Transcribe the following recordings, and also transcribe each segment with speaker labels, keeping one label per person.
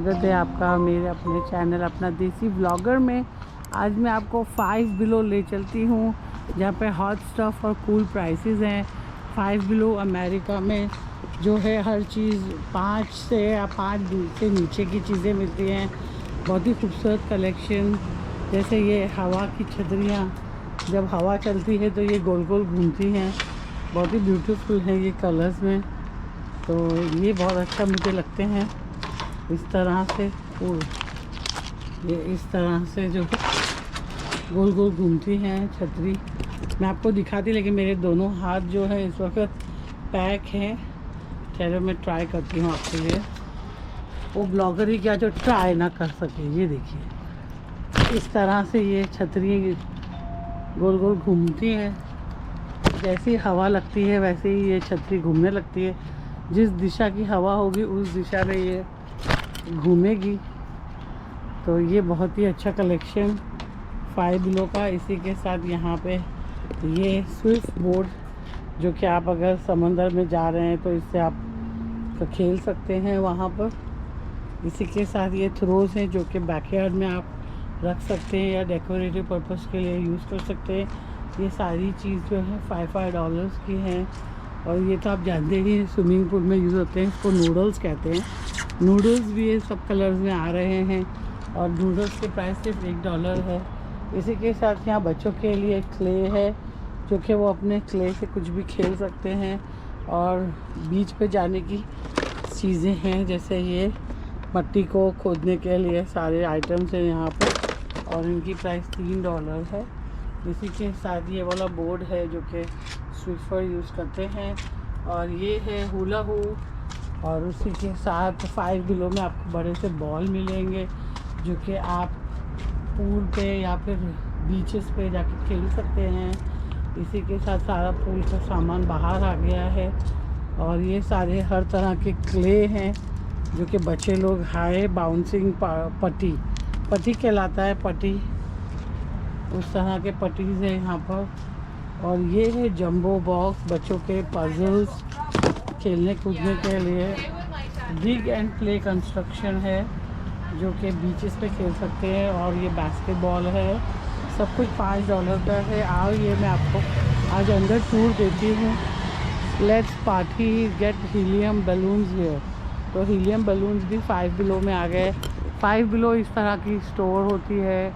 Speaker 1: स्वागत है आपका मेरे अपने चैनल अपना देसी व्लॉगर में। आज मैं आपको 5 बिलो ले चलती हूँ जहाँ पे हॉट स्टफ़ और कूल प्राइसेस हैं। 5 बिलो अमेरिका में जो है हर चीज़ 5 से या 5 से नीचे की चीज़ें मिलती हैं। बहुत ही खूबसूरत कलेक्शन, जैसे ये हवा की छतरियाँ, जब हवा चलती है तो ये गोल गोल घूमती हैं, बहुत ही ब्यूटीफुल हैं ये कलर्स में। तो ये बहुत अच्छा मुझे लगते हैं इस तरह से। ये इस तरह से जो गोल गोल घूमती हैं छतरी, मैं आपको दिखाती, लेकिन मेरे दोनों हाथ जो है इस वक्त पैक हैं। चलो मैं ट्राई करती हूँ आपके लिए। वो ब्लॉगर ही क्या जो ट्राई ना कर सके। ये देखिए इस तरह से ये छतरी गोल गोल घूमती हैं। जैसी हवा लगती है वैसे ही ये छतरी घूमने लगती है। जिस दिशा की हवा होगी उस दिशा में ये घूमेगी। तो ये बहुत ही अच्छा कलेक्शन 5 बिलो का। इसी के साथ यहाँ पे ये स्विफ्ट बोर्ड, जो कि आप अगर समंदर में जा रहे हैं तो इससे आप खेल सकते हैं वहाँ पर। इसी के साथ ये थ्रोज हैं जो कि बैकयार्ड में आप रख सकते हैं या डेकोरेटिव पर्पस के लिए यूज़ कर सकते हैं। ये सारी चीज़ जो है $5 की हैं। और ये तो आप जानते ही हैं स्विमिंग पूल में यूज़ होते हैं, इसको नूडल्स कहते हैं। नूडल्स भी ये सब कलर्स में आ रहे हैं और नूडल्स के प्राइस सिर्फ $1 है। इसी के साथ यहाँ बच्चों के लिए क्ले है, जो कि वो अपने क्ले से कुछ भी खेल सकते हैं। और बीच पे जाने की चीज़ें हैं, जैसे ये मट्टी को खोदने के लिए सारे आइटम्स हैं यहाँ पर, और इनकी प्राइस $3 है। इसी के साथ ये वाला बोर्ड है जो कि स्विफर यूज़ करते हैं, और ये है हुला हू। और उसी के साथ 5 बिलो में आपको बड़े से बॉल मिलेंगे जो कि आप पूल पे या फिर बीचेस पे जाके खेल सकते हैं। इसी के साथ सारा पूल का सामान बाहर आ गया है। और ये सारे हर तरह के क्ले हैं जो कि बच्चे लोग हाई बाउंसिंग पट्टी कहलाता है, पट्टी, उस तरह के पट्टीज़ हैं यहाँ पर। और ये है जंबो बॉक्स, बच्चों के पजल्स खेलने कूदने के लिए। डिग एंड प्ले कंस्ट्रक्शन है जो कि बीचेस पे खेल सकते हैं। और ये बास्केटबॉल है। सब कुछ $5 का है। आओ ये मैं आपको आज अंदर टूर देती हूँ। Let's party get helium balloons here. तो हीलियम बलून्स भी 5 बिलो में आ गए। 5 बिलो इस तरह की स्टोर होती है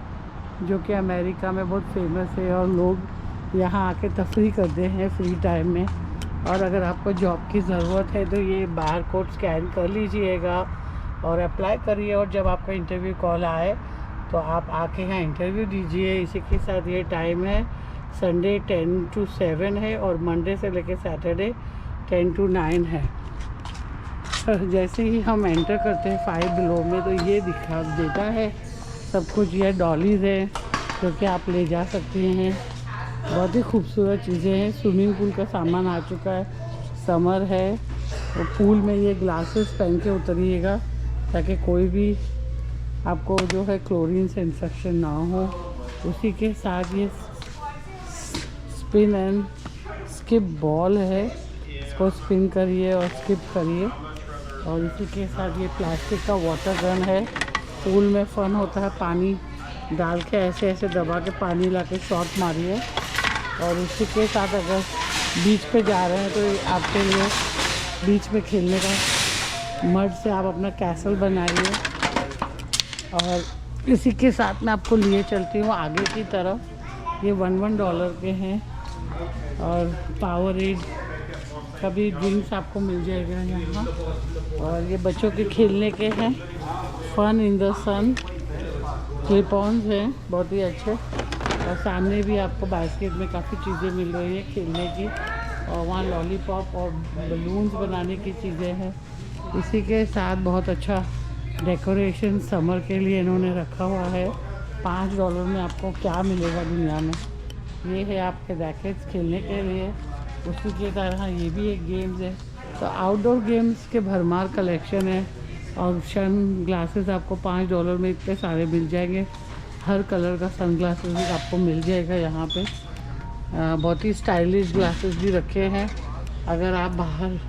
Speaker 1: जो कि अमेरिका में बहुत फेमस है, और लोग यहाँ आके तफरी करते हैं फ्री टाइम में। और अगर आपको जॉब की ज़रूरत है तो ये बार कोड स्कैन कर लीजिएगा और अप्लाई करिए, और जब आपका इंटरव्यू कॉल आए तो आप आके यहाँ इंटरव्यू दीजिए। इसी के साथ ये टाइम है संडे 10 to 7 है, और मंडे से लेकर सैटरडे 10 to 9 है। जैसे ही हम एंटर करते हैं 5 बिलो में तो ये दिखा देता है सब कुछ। ये डॉलीज़ है जो कि आप ले जा सकते हैं। बहुत ही खूबसूरत चीज़ें हैं। स्विमिंग पूल का सामान आ चुका है, समर है। और पूल में ये ग्लासेस पहन के उतरिएगा ताकि कोई भी आपको जो है क्लोरीन से इन्फेक्शन ना हो। उसी के साथ ये स्पिन एंड स्किप बॉल है, इसको स्पिन करिए और स्किप करिए। और इसी के साथ ये प्लास्टिक का वाटर गन है। पूल में फ़न होता है, पानी डाल के ऐसे ऐसे दबा के पानी ला के शॉट मारिए। और इसी के साथ अगर बीच पे जा रहे हैं तो आपके लिए बीच में खेलने का मड से आप अपना कैसल बनाइए। और इसी के साथ मैं आपको लिए चलती हूँ आगे की तरफ। ये $1 के हैं। और पावर एड का भी ड्रिंक्स आपको मिल जाएगा यहाँ। और ये बच्चों के खेलने के हैं, fun in the sun clip ons हैं, बहुत ही अच्छे। और सामने भी आपको बास्केट में काफ़ी चीज़ें मिल रही है खेलने की, और वहाँ लॉलीपॉप और बलून्स बनाने की चीज़ें हैं। इसी के साथ बहुत अच्छा डेकोरेशन समर के लिए इन्होंने रखा हुआ है। $5 में आपको क्या मिलेगा दुनिया में। ये है आपके रैकेट्स खेलने के लिए। उसी की तरह ये भी एक गेम्स है। तो आउटडोर गेम्स के भरमार कलेक्शन है। और सन ग्लासेस आपको $5 में इतने सारे मिल जाएंगे। हर कलर का सन ग्लासेस भी आपको मिल जाएगा यहाँ पे। बहुत ही स्टाइलिश ग्लासेस भी रखे हैं। अगर आप बाहर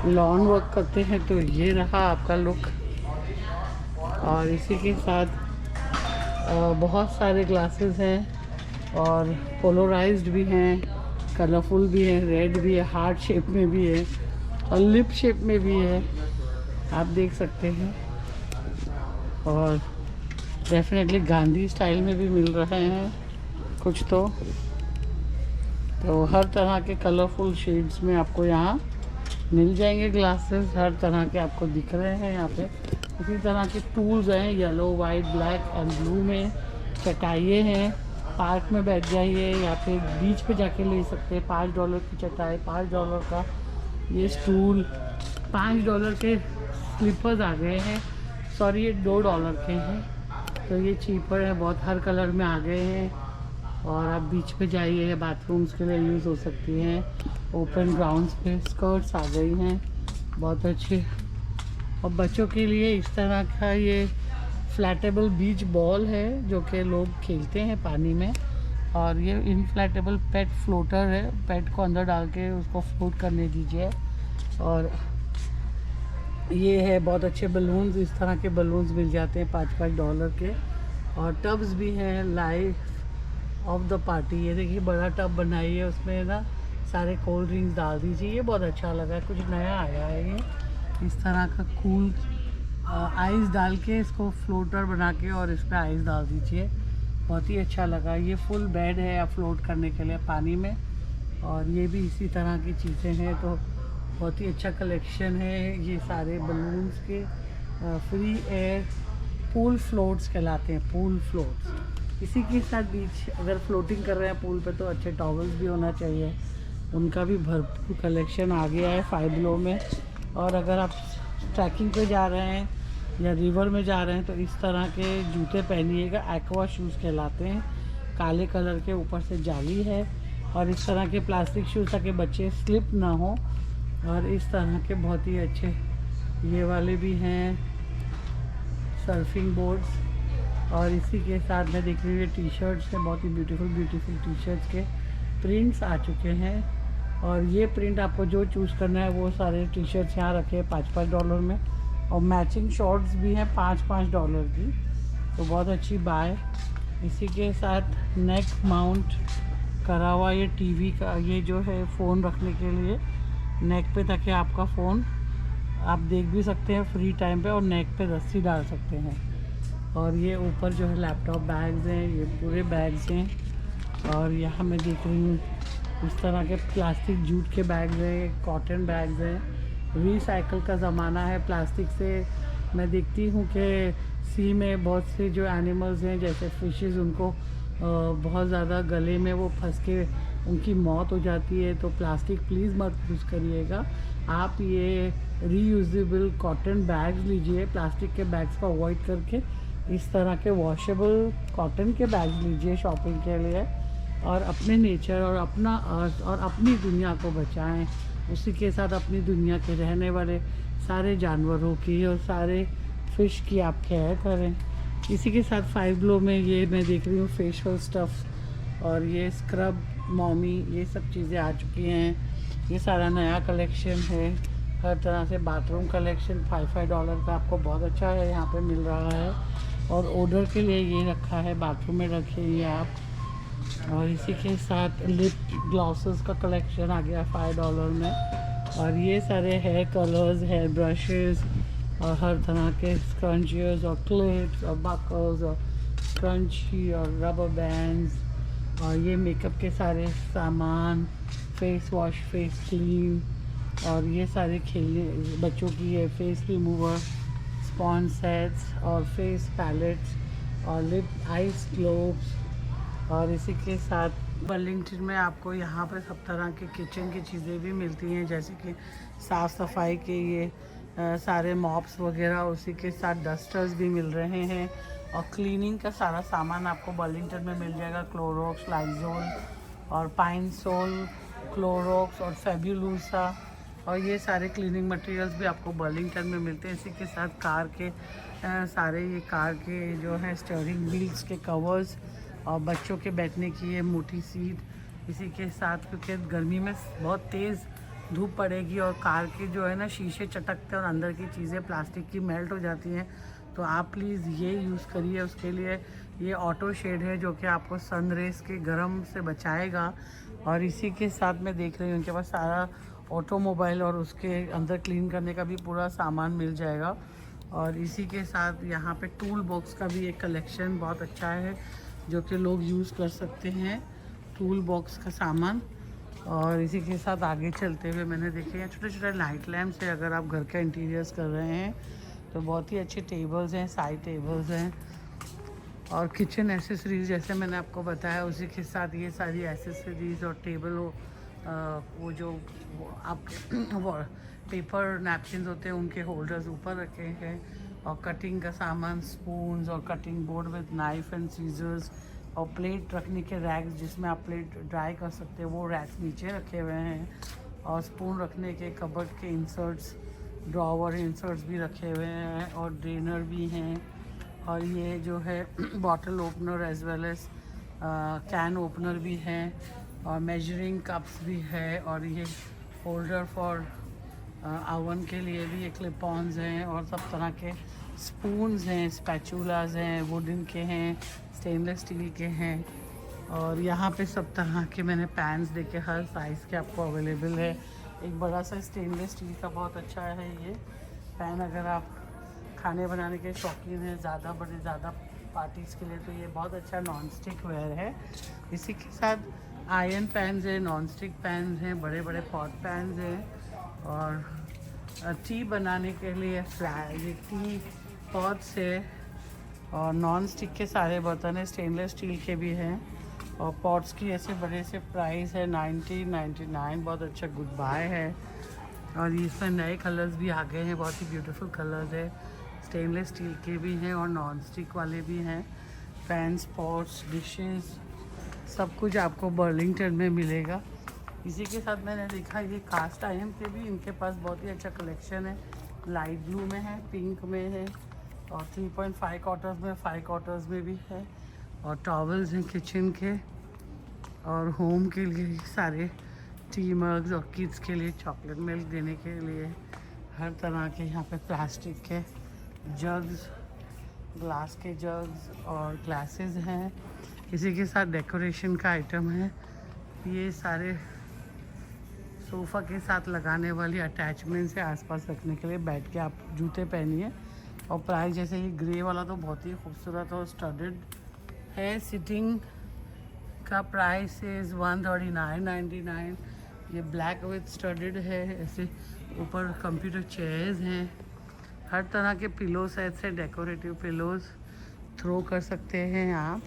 Speaker 1: लॉन वर्क करते हैं तो ये रहा आपका लुक। और इसी के साथ बहुत सारे ग्लासेस हैं और पोलराइज्ड भी हैं, कलरफुल भी है, रेड भी है, हार्ट शेप में भी है और लिप शेप में भी है, आप देख सकते हैं। और डेफिनेटली गांधी स्टाइल में भी मिल रहे हैं कुछ तो हर तरह के कलरफुल शेड्स में आपको यहाँ मिल जाएंगे ग्लासेस, हर तरह के आपको दिख रहे हैं यहाँ पे। इसी तरह के टूल्स हैं yellow, white, black and blue में। चटाइए हैं, पार्क में बैठ जाइए या फिर बीच पे जाके ले सकते हैं। $5 की चटाई, $5 का ये स्टूल, $5 के स्लीपर्स आ गए हैं, सॉरी ये $2 के हैं, तो ये चीपर है बहुत, हर कलर में आ गए हैं। और आप बीच पे जाइए, बाथरूम्स के लिए यूज़ हो सकती हैं। ओपन ग्राउंड्स पे स्कर्ट्स आ गई हैं बहुत अच्छे। और बच्चों के लिए इस तरह का ये फ्लैटेबल बीच बॉल है जो कि लोग खेलते हैं पानी में। और ये इनफ्लैटेबल पेट फ्लोटर है, पेट को अंदर डाल के उसको फ्लोट करने दीजिए। और ये है बहुत अच्छे बलून्स, इस तरह के बलून्स मिल जाते हैं $5 के। और टब्स भी हैं, लाइफ ऑफ द पार्टी, ये देखिए बड़ा टब बनाइए, उसमें ना सारे कोल्ड ड्रिंक्स डाल दीजिए। ये बहुत अच्छा लगा, कुछ नया आया है ये, इस तरह का कूल आइस डाल के इसको फ्लोटर बना के और इस पर आइस डाल दीजिए, बहुत ही अच्छा लगा। ये फुल बेड है आप फ्लोट करने के लिए पानी में। और ये भी इसी तरह की चीज़ें हैं, तो बहुत ही अच्छा कलेक्शन है ये सारे बलून्स के। फ्री एयर पूल फ्लोट्स कहलाते हैं, पूल फ्लोट्स। इसी के साथ बीच अगर फ्लोटिंग कर रहे हैं पूल पे तो अच्छे टॉवल्स भी होना चाहिए, उनका भी भरपूर कलेक्शन आ गया है फाइव बिलो में। और अगर आप ट्रैकिंग पे जा रहे हैं या रिवर में जा रहे हैं तो इस तरह के जूते पहनिएगा, एक्वा शूज़ कहलाते हैं, काले कलर के, ऊपर से जाली है। और इस तरह के प्लास्टिक शूज़ ताकि बच्चे स्लिप ना हो। और इस तरह के बहुत ही अच्छे ये वाले भी हैं सर्फिंग बोर्ड्स। और इसी के साथ मैं देख रही हूँ ये टी शर्ट्स हैं, बहुत ही ब्यूटीफुल टी शर्ट्स के प्रिंट्स आ चुके हैं। और ये प्रिंट आपको जो चूज़ करना है वो सारे टी शर्ट्स यहाँ रखे हैं $5 में। और मैचिंग शॉर्ट्स भी हैं $5 की, तो बहुत अच्छी बाय। इसी के साथ नेक माउंट करा हुआ ये टीवी का, ये जो है फ़ोन रखने के लिए नेक पे, ताकि आपका फ़ोन आप देख भी सकते हैं फ्री टाइम पे और नेक पे रस्सी डाल सकते हैं। और ये ऊपर जो है लैपटॉप बैग्स हैं, ये पूरे बैग्स हैं। और यहाँ मैं देख रही हूँ इस तरह के प्लास्टिक जूट के बैग्स हैं, कॉटन बैग्स हैं। रिसाइकल का ज़माना है प्लास्टिक से। मैं देखती हूँ कि सी में बहुत से जो एनिमल्स हैं जैसे फिशेस, उनको बहुत ज़्यादा गले में वो फंस के उनकी मौत हो जाती है। तो प्लास्टिक प्लीज़ मत यूज़ करिएगा, आप ये रीयूजेबल कॉटन बैग्स लीजिए, प्लास्टिक के बैग्स को अवॉइड करके इस तरह के वॉशेबल कॉटन के बैग्स लीजिए शॉपिंग के लिए। और अपने नेचर और अपना अर्थ और अपनी दुनिया को बचाएं, उसी के साथ अपनी दुनिया के रहने वाले सारे जानवरों की और सारे फ़िश की आप केयर करें। इसी के साथ फाइव बिलो में ये मैं देख रही हूँ फेशियल स्टफ़ और ये स्क्रब मॉमी, ये सब चीज़ें आ चुकी हैं। ये सारा नया कलेक्शन है, हर तरह से बाथरूम कलेक्शन $5 का आपको बहुत अच्छा है यहाँ पे मिल रहा है। और ऑर्डर के लिए ये रखा है, बाथरूम में रखिए आप। और इसी के साथ लिप ग्लॉसेस का कलेक्शन आ गया $5 में। और ये सारे हेयर कलर्स, हेयर ब्रशेस और हर तरह के स्क्रंचियर्स और क्लिप्स और बकल्स और स्क्रंची और रबर बैंड्स। और ये मेकअप के सारे सामान, फेस वॉश, फेस क्रीम और ये सारे खेलने बच्चों की है, फेस रिमूवर, स्पॉन्ज सेट्स और फेस पैलेट्स और लिप आइस ग्लोब्स। और इसी के साथ बर्लिंगटन में आपको यहाँ पर सब तरह के किचन की चीज़ें भी मिलती हैं, जैसे कि साफ़ सफाई के ये सारे मॉप्स वगैरह, उसी के साथ डस्टर्स भी मिल रहे हैं। और क्लीनिंग का सारा सामान आपको बर्लिंगटन में मिल जाएगा, क्लोरोक्स, लाइजोल और पाइनसोल, क्लोरोक्स और फेब्युलूसा। और ये सारे क्लीनिंग मटेरियल्स भी आपको बर्लिंगटन में मिलते हैं। इसी के साथ कार के सारे ये कार के जो है स्टीयरिंग व्हील्स के कवर्स और बच्चों के बैठने की ये मोटी सीट। इसी के साथ क्योंकि गर्मी में बहुत तेज़ धूप पड़ेगी और कार के जो है ना शीशे चटकते हैं और अंदर की चीज़ें प्लास्टिक की मेल्ट हो जाती हैं, तो आप प्लीज़ ये यूज़ करिए। उसके लिए ये ऑटो शेड है जो कि आपको सन रेस के गर्म से बचाएगा। और इसी के साथ मैं देख रही हूँ उनके पास सारा ऑटोमोबाइल और उसके अंदर क्लीन करने का भी पूरा सामान मिल जाएगा। और इसी के साथ यहाँ पे टूल बॉक्स का भी एक कलेक्शन बहुत अच्छा है जो कि लोग यूज़ कर सकते हैं, टूल बॉक्स का सामान। और इसी के साथ आगे चलते हुए मैंने देखे हैं छोटे छोटे लाइट लैम्प्स है। अगर आप घर का इंटीरियर्स कर रहे हैं तो बहुत ही अच्छे टेबल्स हैं, साइड टेबल्स हैं। और किचन एसेसरीज जैसे मैंने आपको बताया, उसी के साथ ये सारी एसेसरीज और टेबल वो जो आपके पेपर नैपकिन होते हैं उनके होल्डर्स ऊपर रखे हैं। और कटिंग का सामान, स्पून्स और cutting board with knife and scissors और प्लेट रखने के रैक्स जिसमें आप प्लेट ड्राई कर सकते हैं, वो रैक्स नीचे रखे हुए हैं। और स्पून रखने के कबर्ड के इंसर्ट्स, ड्रॉवर इंसर्ट्स भी रखे हुए हैं और ड्रेनर भी हैं। और ये जो है bottle opener as well as can opener भी है और मेजरिंग कप्स भी है। और ये होल्डर फॉर ओवन के लिए भी ये क्लिप ऑन्स हैं। और सब तरह के स्पून्स हैं, स्पैचुलास हैं, वुडन के हैं, स्टेनलेस स्टील के हैं। और यहाँ पे सब तरह के मैंने पैन्स देखे, हर साइज़ के आपको अवेलेबल है। एक बड़ा सा स्टेनलेस स्टील का बहुत अच्छा है ये पैन, अगर आप खाने बनाने के शौकीन हैं ज़्यादा बड़े ज़्यादा पार्टीज़ के लिए, तो ये बहुत अच्छा नॉन स्टिक वेयर है। इसी के साथ आयरन पैन्स हैं, नॉन स्टिक पैन्स हैं, बड़े बड़े पॉट पैन्स हैं। और टी बनाने के लिए ये टी पॉट्स है। और नॉन स्टिक के सारे बर्तन हैं, स्टेनलेस स्टील के भी हैं। और पॉट्स की ऐसे बड़े से प्राइस है 1999, बहुत अच्छा गुड बाय है। और इसमें नए कलर्स भी आ गए हैं, बहुत ही ब्यूटीफुल कलर्स है। स्टेनलेस स्टील के भी हैं और नॉन स्टिक वाले भी हैं। पैन्स, पॉट्स, डिशेस सब कुछ आपको बर्लिंगटन में मिलेगा। इसी के साथ मैंने देखा ये कास्ट आयरन के भी इनके पास बहुत ही अच्छा कलेक्शन है। लाइट ब्लू में है, पिंक में है और 3.5 क्वार्टर्स में, 5 क्वार्टर्स में भी है। और टॉवल्स हैं किचन के और होम के लिए सारे टी मग्स और किड्स के लिए चॉकलेट मिल्क देने के लिए हर तरह के यहाँ पे प्लास्टिक के जग्स, ग्लास के जग्स और ग्लासेस हैं। इसी के साथ डेकोरेशन का आइटम है, ये सारे सोफ़ा के साथ लगाने वाली अटैचमेंट्स है आसपास रखने के लिए। बैठ के आप जूते पहनिए। और प्राइस जैसे ये ग्रे वाला तो बहुत ही खूबसूरत और स्टडेड है। सिटिंग का प्राइस इज़ 139.99। ये ब्लैक विथ स्टडेड है। ऐसे ऊपर कंप्यूटर चेयर्स हैं, हर तरह के पिलो सेट्स हैं, डेकोरेटिव पिलोज थ्रो कर सकते हैं आप।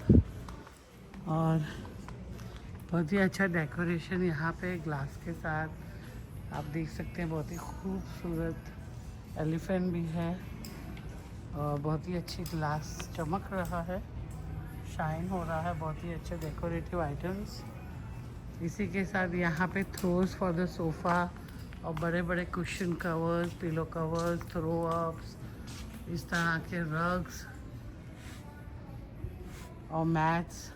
Speaker 1: और बहुत ही अच्छा डेकोरेशन यहाँ पे ग्लास के साथ आप देख सकते हैं। बहुत ही खूबसूरत एलिफेंट भी है और बहुत ही अच्छी ग्लास चमक रहा है, शाइन हो रहा है। बहुत ही अच्छे डेकोरेटिव आइटम्स। इसी के साथ यहाँ पे थ्रोज फॉर द सोफ़ा और बड़े बड़े cushion covers, pillow covers, throw ups, इस तरह के रग्स और मैट्स,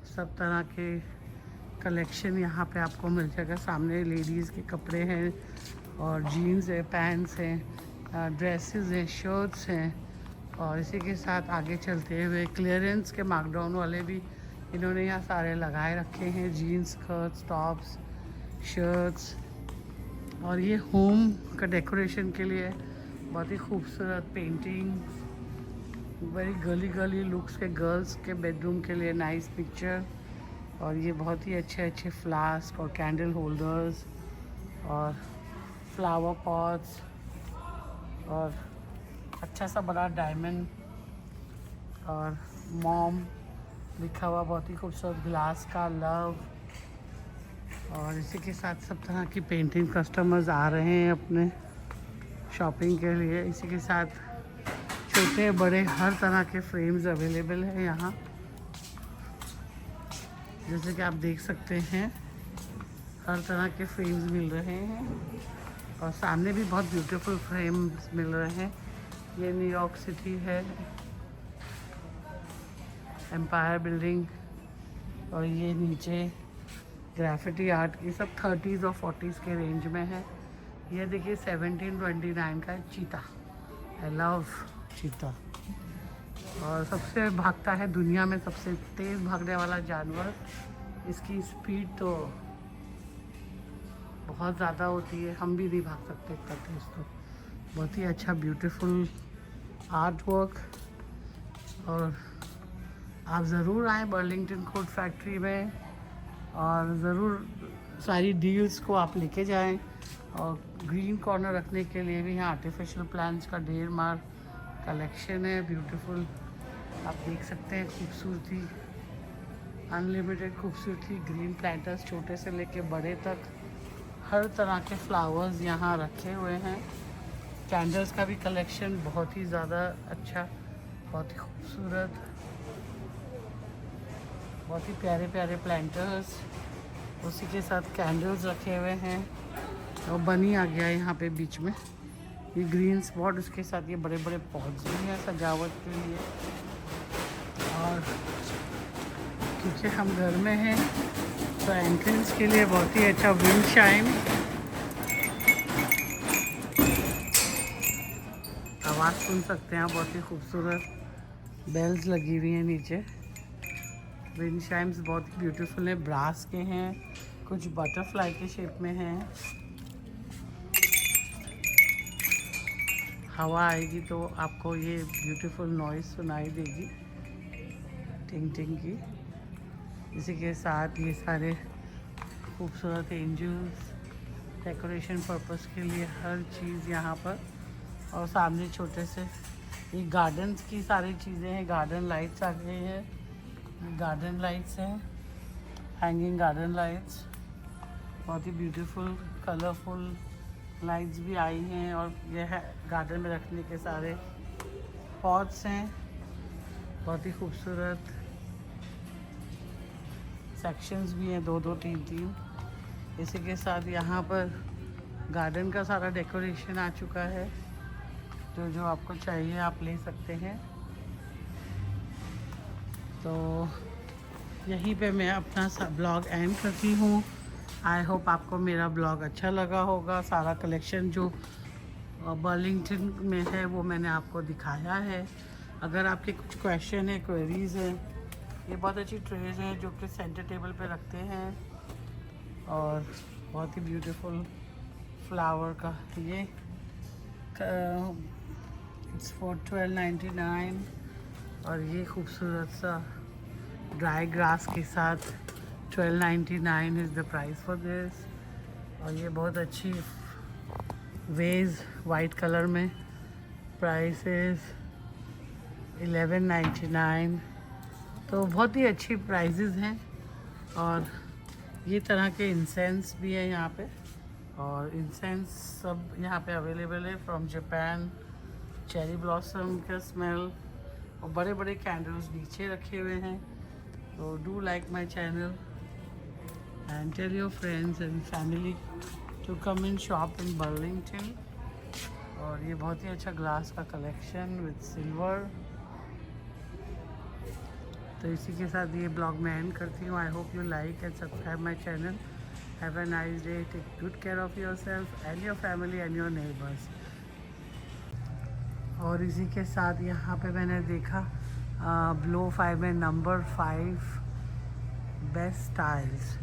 Speaker 1: सब तरह के कलेक्शन यहाँ पे आपको मिल जाएगा। सामने लेडीज़ के कपड़े हैं और जीन्स है, पैंट्स हैं, ड्रेसेस हैं, शर्ट्स हैं। और इसी के साथ आगे चलते हुए क्लियरेंस के मार्कडाउन वाले भी इन्होंने यहाँ सारे लगाए रखे हैं, जीन्स, स्कर्ट्स, टॉप्स, शर्ट्स। और ये होम का डेकोरेशन के लिए बहुत ही खूबसूरत painting, very girly girly looks के गर्ल्स के बेडरूम के लिए नाइस पिक्चर। और ये बहुत ही अच्छे अच्छे फ्लास्क और कैंडल होल्डर्स और फ्लावर पॉट्स और अच्छा सा बड़ा डायमंड और मॉम लिखा हुआ बहुत ही खूबसूरत ग्लास का लव। और इसी के साथ सब तरह की पेंटिंग कस्टमर्स आ रहे हैं अपने शॉपिंग के लिए। इसी के साथ छोटे बड़े हर तरह के फ्रेम्स अवेलेबल हैं यहाँ, जैसे कि आप देख सकते हैं हर तरह के फ्रेम्स मिल रहे हैं। और सामने भी बहुत ब्यूटीफुल फ्रेम्स मिल रहे हैं। ये न्यूयॉर्क सिटी है, एम्पायर बिल्डिंग। और ये नीचे ग्राफिटी आर्ट की सब 30s और 40s के रेंज में है। ये देखिए 1729 का चीता, आई लव चीता। और सबसे भागता है दुनिया में, सबसे तेज़ भागने वाला जानवर। इसकी स्पीड तो बहुत ज़्यादा होती है, हम भी नहीं भाग सकते इतना तेज़। तो बहुत ही अच्छा ब्यूटीफुल आर्ट वर्क। और आप ज़रूर आएँ बर्लिंगटन कोट फैक्ट्री में, और ज़रूर सारी डील्स को आप लेके जाएं। और ग्रीन कॉर्नर रखने के लिए भी यहाँ आर्टिफिशियल प्लांट्स का ढेर मार कलेक्शन है। ब्यूटीफुल आप देख सकते हैं, खूबसूरती, अनलिमिटेड खूबसूरती। ग्रीन प्लांटर्स छोटे से लेके बड़े तक हर तरह के फ्लावर्स यहाँ रखे हुए हैं। कैंडल्स का भी कलेक्शन बहुत ही ज़्यादा अच्छा, बहुत ही खूबसूरत, बहुत ही प्यारे प्यारे प्लांटर्स। उसी के साथ कैंडल्स रखे हुए हैं। और बनी आ गया है यहाँ पे बीच में ये ग्रीन स्पॉट, उसके साथ ये बड़े बड़े पौधे भी हैं सजावट के लिए। और क्योंकि हम घर में हैं तो एंट्रेंस के लिए बहुत ही अच्छा विंड चाइम, आवाज़ सुन सकते हैं आप, बहुत ही खूबसूरत बेल्स लगी हुई हैं नीचे। विंड चाइम्स बहुत ही ब्यूटीफुल है, ब्रास के हैं, कुछ बटरफ्लाई के शेप में हैं। हवा आएगी तो आपको ये ब्यूटीफुल नॉइज़ सुनाई देगी, टिंग टिंग की। इसी के साथ ये सारे खूबसूरत एंजल्स, डेकोरेशन पर्पस के लिए हर चीज़ यहाँ पर। और सामने छोटे से ये गार्डन्स की सारी चीज़ें हैं। गार्डन लाइट्स आ गई हैं, गार्डन लाइट्स हैं, हैंगिंग गार्डन लाइट्स, बहुत ही ब्यूटीफुल कलरफुल लाइट्स भी आई हैं। और यह है गार्डन में रखने के सारे पॉट्स हैं, बहुत ही खूबसूरत सेक्शंस भी हैं, दो दो तीन तीन। इसी के साथ यहाँ पर गार्डन का सारा डेकोरेशन आ चुका है। जो जो आपको चाहिए आप ले सकते हैं। तो यहीं पे मैं अपना ब्लॉग एंड करती हूँ। आई होप आपको मेरा ब्लॉग अच्छा लगा होगा। सारा कलेक्शन जो बर्लिंगटन में है वो मैंने आपको दिखाया है। अगर आपके कुछ क्वेश्चन है, क्वेरीज़ हैं, ये बहुत अच्छी ट्रेज है जो कि सेंटर टेबल पे रखते हैं। और बहुत ही ब्यूटीफुल फ्लावर का ये इट्स फॉर 12.99। और ये खूबसूरत सा ड्राई ग्रास के साथ 12.99 is the price for this. और ये बहुत अच्छी वेज वाइट कलर में, प्राइस इज़ 11.99। तो बहुत ही अच्छी प्राइजेज़ हैं। और ये तरह के इंसेंस भी है यहाँ पे, और इंसेंस सब यहाँ पे अवेलेबल है फ्रॉम जापान। चेरी ब्लॉसम का स्मेल, और बड़े बड़े कैंडल्स नीचे रखे हुए हैं। तो do like my channel and tell your friends and family to come and shop in Burlington। और ये बहुत ही अच्छा ग्लास का कलेक्शन विद सिल्वर। तो इसी के साथ ये ब्लॉग मैं एंड करती हूँ। I hope you like and subscribe my channel. Have a nice day, take good care of yourself and your family and your neighbours. और इसी के साथ यहाँ पे मैंने देखा ब्लो 5 में नंबर 5 बेस्ट स्टाइल्स।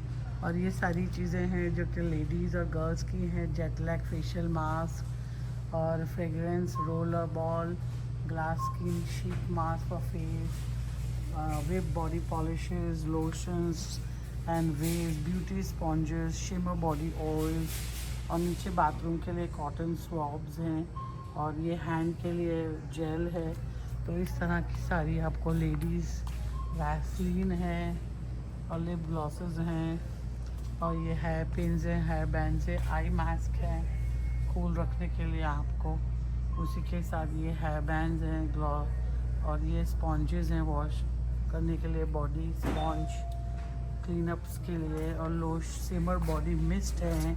Speaker 1: और ये सारी चीज़ें हैं जो कि लेडीज़ और गर्ल्स की हैं। जेटलैक फेशियल मास्क और fragrance roller ball, glass skin sheet mask for face, web body polishes, lotions and waves, beauty sponges, shimmer body oil. और नीचे बाथरूम के लिए कॉटन स्वॉब्स हैं, और ये हैंड के लिए जेल है। तो इस तरह की सारी आपको लेडीज़ वैसलीन है, और लिप ग्लॉसेस हैं, और ये हेयर पिन्स हैं, हेयर बैंड्स है, आई मास्क है कूल रखने के लिए आपको। उसी के साथ ये हेयर बैंड्स हैं, ग्लॉस, और ये स्पॉन्जेस हैं वॉश करने के लिए, बॉडी स्पॉन्ज क्लीनअप्स के लिए, और लोश सिमर बॉडी मिस्ट हैं,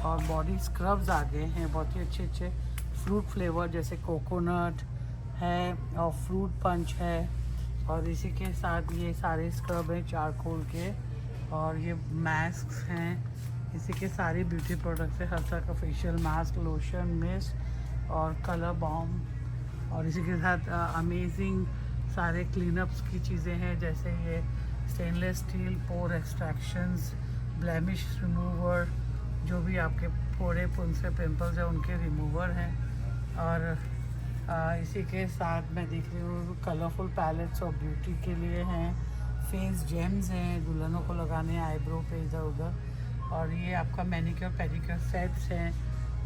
Speaker 1: और बॉडी स्क्रब्स आ गए हैं बहुत ही अच्छे अच्छे फ्रूट फ्लेवर, जैसे कोकोनट है और फ्रूट पंच है। और इसी के साथ ये सारे स्क्रब हैं चारकोल के, और ये मास्क हैं। इसी के सारे ब्यूटी प्रोडक्ट्स है, हर तरह का फेशियल मास्क, लोशन, मिस्ट और कलर बॉम और इसी के साथ अमेजिंग सारे क्लीनअप्स की चीज़ें हैं, जैसे ये स्टेनलेस स्टील पोर एक्सट्रैक्शंस, ब्लेमिश रिमूवर, जो भी आपके फोड़े पुंसे पिंपल्स हैं उनके रिमूवर हैं। और इसी के साथ मैं देख रही हूँ कलरफुल पैलेट्स और ब्यूटी के लिए हैं, फेस जेम्स हैं दुल्हनों को लगाने आईब्रो पे इधर उधर, और ये आपका मैनिक्योर पेडिक्योर सेट्स हैं।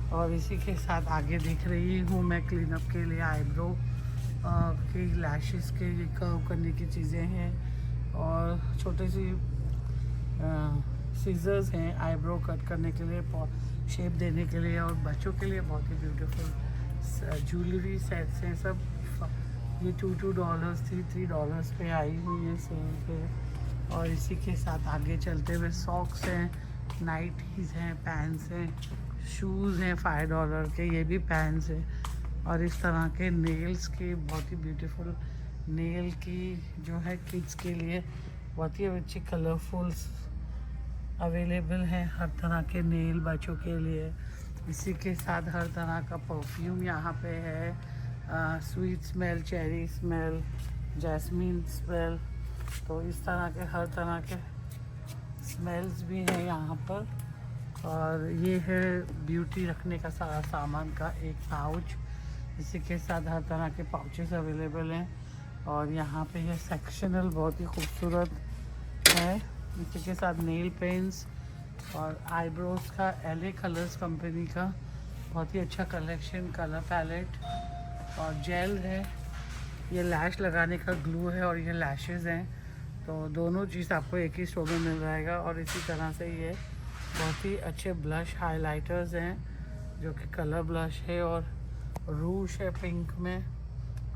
Speaker 1: और इसी के साथ आगे दिख रही हूँ मैं क्लीनअप के लिए आईब्रो की लैशेस के कर्व करने की चीज़ें हैं, और छोटी सी सीजर्स हैं आईब्रो कट करने के लिए, शेप देने के लिए, और बच्चों के लिए बहुत ही ब्यूटीफुल ज्वेलरी सेट्स हैं सब। ये $2 थी, $3 पे आई हुई है सेल पे। और इसी के साथ आगे चलते हुए सॉक्स हैं, नाइटीज़ हैं, पैंट्स हैं, शूज़ हैं $5 के, ये भी पैंट्स हैं। और इस तरह के नेल्स की बहुत ही ब्यूटीफुल नेल की जो है किड्स के लिए बहुत ही अच्छी कलरफुल अवेलेबल हैं, हर तरह के नेल बच्चों के लिए। इसी के साथ हर तरह का परफ्यूम यहाँ पे है, sweet smell, cherry smell, jasmine smell, तो इस तरह के हर तरह के स्मेल्स भी हैं यहाँ पर। और ये है ब्यूटी रखने का सारा सामान का एक पाउच, इसी के साथ हर तरह के पाउचेस अवेलेबल हैं। और यहाँ पे ये सेक्शनल बहुत ही खूबसूरत है, इसी के साथ नेल पेंट्स और आईब्रोज का LA कलर्स कंपनी का बहुत ही अच्छा कलेक्शन, कलर पैलेट और जेल है, ये लैश लगाने का ग्लू है, और ये लैशेज़ हैं, तो दोनों चीज़ आपको एक ही स्टोर में मिल जाएगा। और इसी तरह से ये बहुत ही अच्छे ब्लश हाइलाइटर्स हैं, जो कि कलर ब्लश है, और रूज है पिंक में,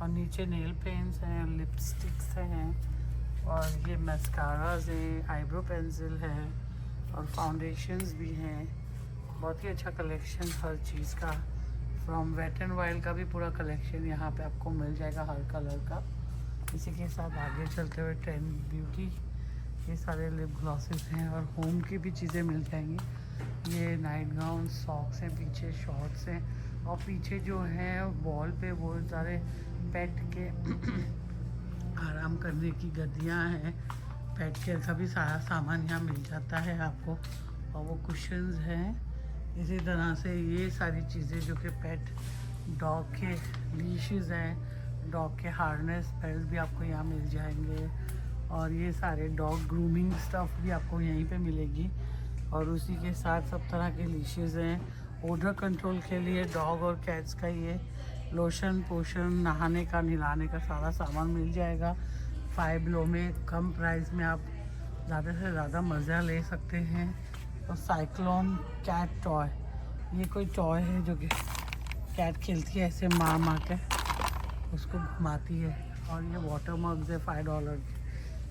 Speaker 1: और नीचे नेल पेंट्स हैं, लिपस्टिक्स हैं, और ये मस्काराज हैं, आईब्रो पेंसिल है, और फाउंडेशंस भी हैं। बहुत ही अच्छा कलेक्शन हर चीज़ का, फ्रॉम वेट एंड वाइल्ड का भी पूरा कलेक्शन यहाँ पे आपको मिल जाएगा हर कलर का। इसी के साथ आगे चलते हुए ट्रेंड ब्यूटी, ये सारे लिप ग्लॉसेस हैं, और होम की भी चीज़ें मिल जाएंगी। ये नाइट गाउन, सॉक्स हैं, पीछे शॉर्ट्स हैं, और पीछे जो है वॉल पे वो सारे पेट के आराम करने की गद्दियाँ हैं, पेट केयर का भी सारा सामान यहाँ मिल जाता है आपको, और वो कुशन्स हैं। इसी तरह से ये सारी चीज़ें जो कि पेट डॉग के लीशेस हैं, डॉग के हार्नेस बेल्ट भी आपको यहाँ मिल जाएंगे, और ये सारे डॉग ग्रूमिंग स्टफ़ भी आपको यहीं पे मिलेगी। और उसी के साथ सब तरह के लीशेस हैं, ओडर कंट्रोल के लिए डॉग और कैट्स का ये लोशन पोशन, नहाने का नहलाने का सारा सामान मिल जाएगा। 5 बिलो में कम प्राइस में आप ज़्यादा से ज़्यादा मज़ा ले सकते हैं। और साइक्लोन कैट टॉय, ये कोई टॉय है जो कि कैट खेलती है ऐसे मार मार के उसको घुमाती है। और ये वाटर मग्स है $5 के,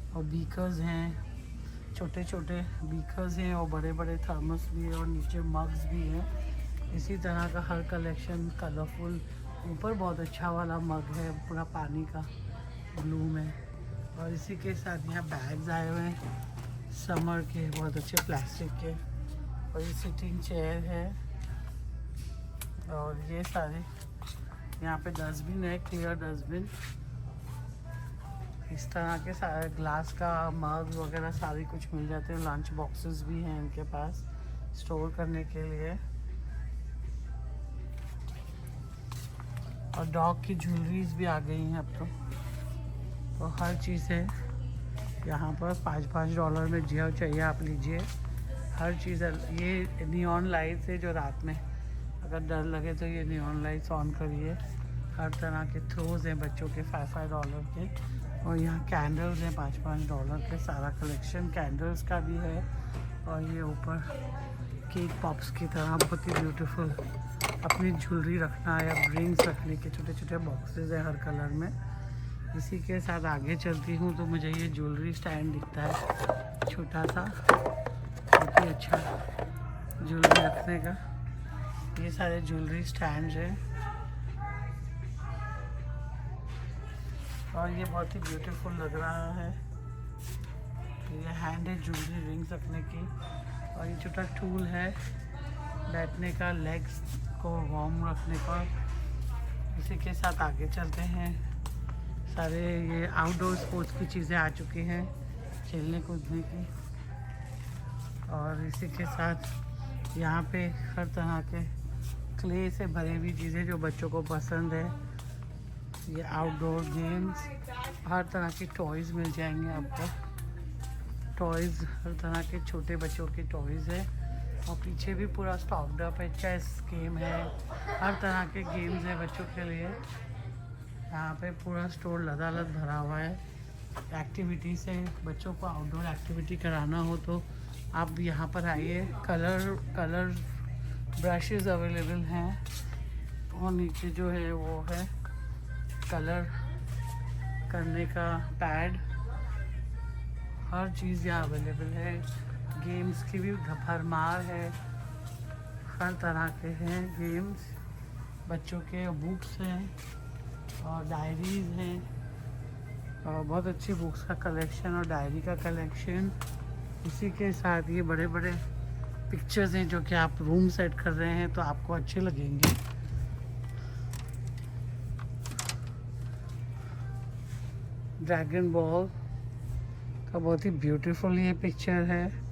Speaker 1: और बीकर्स हैं, छोटे छोटे बीकर्स हैं, और बड़े बड़े थर्मस भी है, और नीचे मग्स भी हैं। इसी तरह का हर कलेक्शन कलरफुल, ऊपर बहुत अच्छा वाला मग है पूरा पानी का ब्लू में। और इसी के साथ यहाँ बैग्स आए हुए हैं समर के, बहुत अच्छे प्लास्टिक के, और ये सिटिंग चेयर है, और ये सारे यहाँ पे डस्टबिन है, क्लियर डस्टबिन। इस तरह के सारे ग्लास का मग वगैरह सारे कुछ मिल जाते हैं। लंच बॉक्सेस भी हैं इनके पास स्टोर करने के लिए, और डॉग की ज्वेलरीज भी आ गई हैं अब तो हर चीज़ है यहाँ पर। $5 में जो चाहिए आप लीजिए, हर चीज़ है। ये नियॉन लाइट्स है जो रात में अगर डर लगे तो ये नियॉन लाइट्स ऑन करिए। हर तरह के थ्रोज हैं बच्चों के $5 के, और यहाँ कैंडल्स हैं $5 के, सारा कलेक्शन कैंडल्स का भी है। और ये ऊपर केक पॉप्स की तरह बहुत ही ब्यूटीफुल अपनी ज्वेलरी रखना या ड्रिंक्स रखने के छोटे छोटे बॉक्सेस हैं हर कलर में। इसी के साथ आगे चलती हूँ तो मुझे ये ज्वेलरी स्टैंड दिखता है छोटा सा, बहुत ही अच्छा ज्वेलरी रखने का। ये सारे ज्वेलरी स्टैंड हैं, और ये बहुत ही ब्यूटीफुल लग रहा है। ये हैंड है ज्वेलरी रिंग्स रखने की, और ये छोटा टूल है बैठने का, लेग्स को वार्म रखने का। इसी के साथ आगे चलते हैं। सारे ये आउटडोर स्पोर्ट्स की चीज़ें आ चुकी हैं, खेलने कूदने की। और इसी के साथ यहाँ पे हर तरह के क्ले से भरी हुई चीज़ें जो बच्चों को पसंद है। ये आउटडोर गेम्स, हर तरह की टॉयज़ मिल जाएंगे आपको। टॉयज़ हर तरह के छोटे बच्चों के टॉयज़ है। और पीछे भी पूरा स्टॉक्ड अप है, चेस गेम है, हर तरह के गेम्स है बच्चों के लिए। यहाँ पे पूरा स्टोर लदालद भरा हुआ है। एक्टिविटी से बच्चों को आउटडोर एक्टिविटी कराना हो तो आप यहाँ पर आइए। कलर ब्रशेस अवेलेबल हैं और नीचे जो है वो है कलर करने का पैड। हर चीज़ यहाँ अवेलेबल है। गेम्स की भी भरमार है, हर तरह के हैं गेम्स। बच्चों के बुक्स हैं और डायरीज़ हैं और बहुत अच्छी बुक्स का कलेक्शन और डायरी का कलेक्शन। इसी के साथ ये बड़े बड़े पिक्चर्स हैं जो कि आप रूम सेट कर रहे हैं तो आपको अच्छे लगेंगे। ड्रैगन बॉल का बहुत ही ब्यूटीफुल ये पिक्चर है।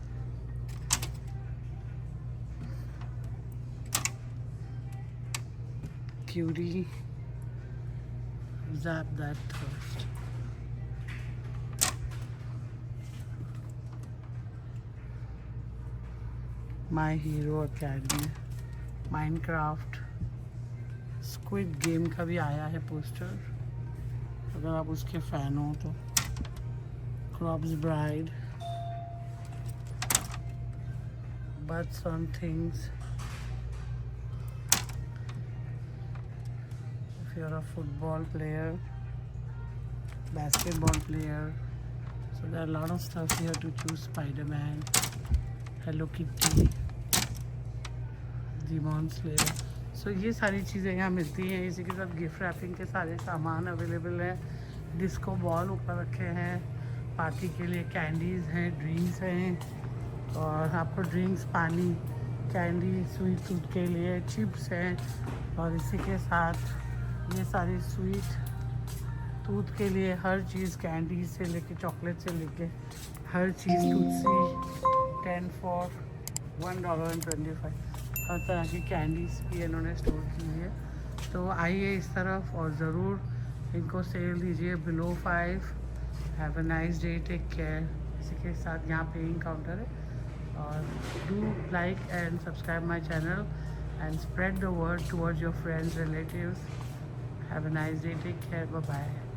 Speaker 1: क्यूरी, zap that thirst. My hero academy, Minecraft, squid game का भी आया है पोस्टर, अगर आप उसके फ़ैन हो तो। Crops bride, butts on things. If you're a football player, basketball player, so there are a lot of stuff here to choose. Spider-Man, Hello Kitty, Demon Slayer. So ये सारी चीज़ें यहाँ मिलती हैं। इसी के साथ गिफ्ट रैपिंग के सारे सामान अवेलेबल हैं। डिस्को बॉल ऊपर रखे हैं, पार्टी के लिए कैंडीज़ हैं, ड्रिंक्स हैं और आपको ड्रिंक्स, पानी, कैंडी, स्वीट टूथ के लिए चिप्स हैं। और इसी के साथ ये सारी स्वीट टूथ के लिए हर चीज़, कैंडी से लेके चॉकलेट से लेके हर चीज़। टूथसी 10 for $1.25। हर तरह की कैंडीज़ भी इन्होंने स्टोर की है। तो आइए इस तरफ और ज़रूर इनको सेल दीजिए below 5। Have a nice day, take care. इसी के साथ यहाँ पेइंग काउंटर है और do like and subscribe my channel and spread the word towards your friends, relatives. Have a nice day. Take care. Bye bye.